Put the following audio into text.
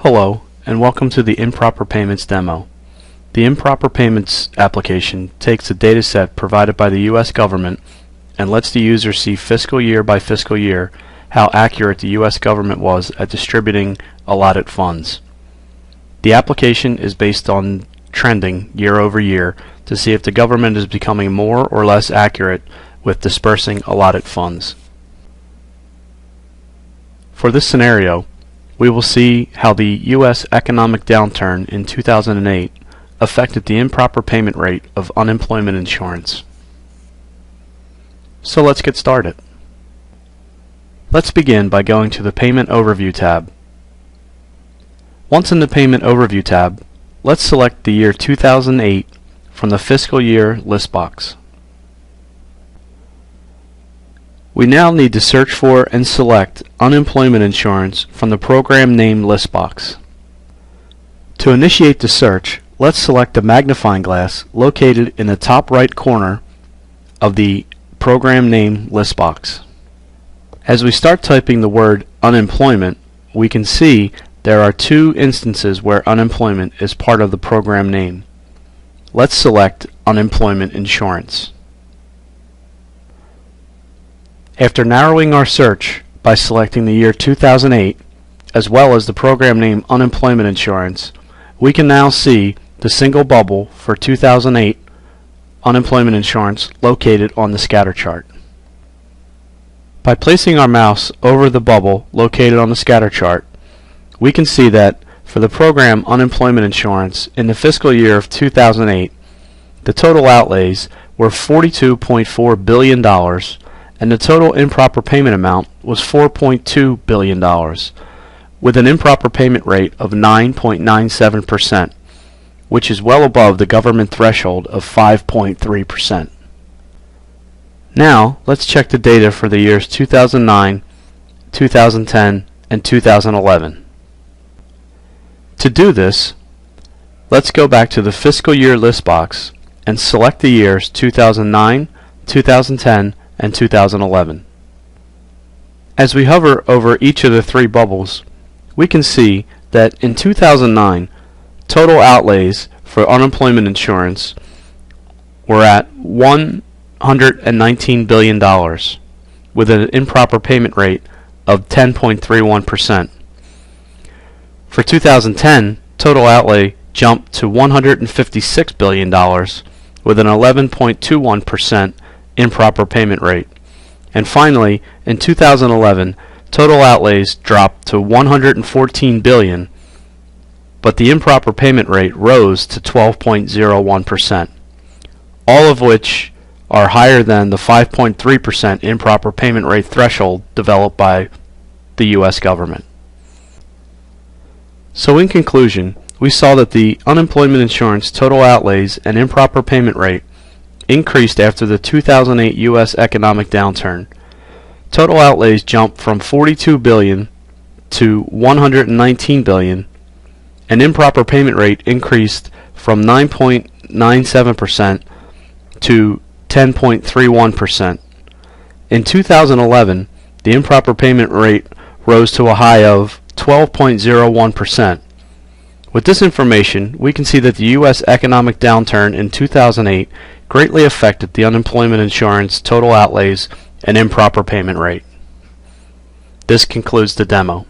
Hello, and welcome to the Improper Payments demo. The Improper Payments application takes a dataset provided by the U.S. government and lets the user see fiscal year by fiscal year how accurate the U.S. government was at distributing allotted funds. The application is based on trending year over year to see if the government is becoming more or less accurate with dispersing allotted funds. For this scenario, we will see how the U.S. economic downturn in 2008 affected the improper payment rate of unemployment insurance. So let's get started. Let's begin by going to the Payment Overview tab. Once in the Payment Overview tab, let's select the year 2008 from the Fiscal Year list box. We now need to search for and select unemployment insurance from the program name list box. To initiate the search, let's select the magnifying glass located in the top right corner of the program name list box. As we start typing the word unemployment, we can see there are two instances where unemployment is part of the program name. Let's select unemployment insurance. After narrowing our search by selecting the year 2008, as well as the program name Unemployment Insurance, we can now see the single bubble for 2008 unemployment insurance located on the scatter chart. By placing our mouse over the bubble located on the scatter chart, we can see that for the program Unemployment Insurance in the fiscal year of 2008, the total outlays were $42.4 billion, and the total improper payment amount was $4.2 billion, with an improper payment rate of 9.97%, which is well above the government threshold of 5.3%. Now, let's check the data for the years 2009, 2010, and 2011. To do this, let's go back to the Fiscal Year list box and select the years 2009, 2010, and 2011. As we hover over each of the three bubbles, we can see that in 2009, total outlays for unemployment insurance were at $119 billion, with an improper payment rate of 10.31%. For 2010, total outlay jumped to $156 billion, with an 11.21% improper payment rate. And finally, in 2011, total outlays dropped to $114 billion, but the improper payment rate rose to 12.01%, all of which are higher than the 5.3% improper payment rate threshold developed by the U.S. government. So in conclusion, we saw that the unemployment insurance total outlays and improper payment rate increased after the 2008 U.S. economic downturn. Total outlays jumped from $42 billion to $119 billion, and improper payment rate increased from 9.97% to 10.31%. In 2011, the improper payment rate rose to a high of 12.01%. With this information, we can see that the U.S. economic downturn in 2008 greatly affected the unemployment insurance total outlays and improper payment rate. This concludes the demo.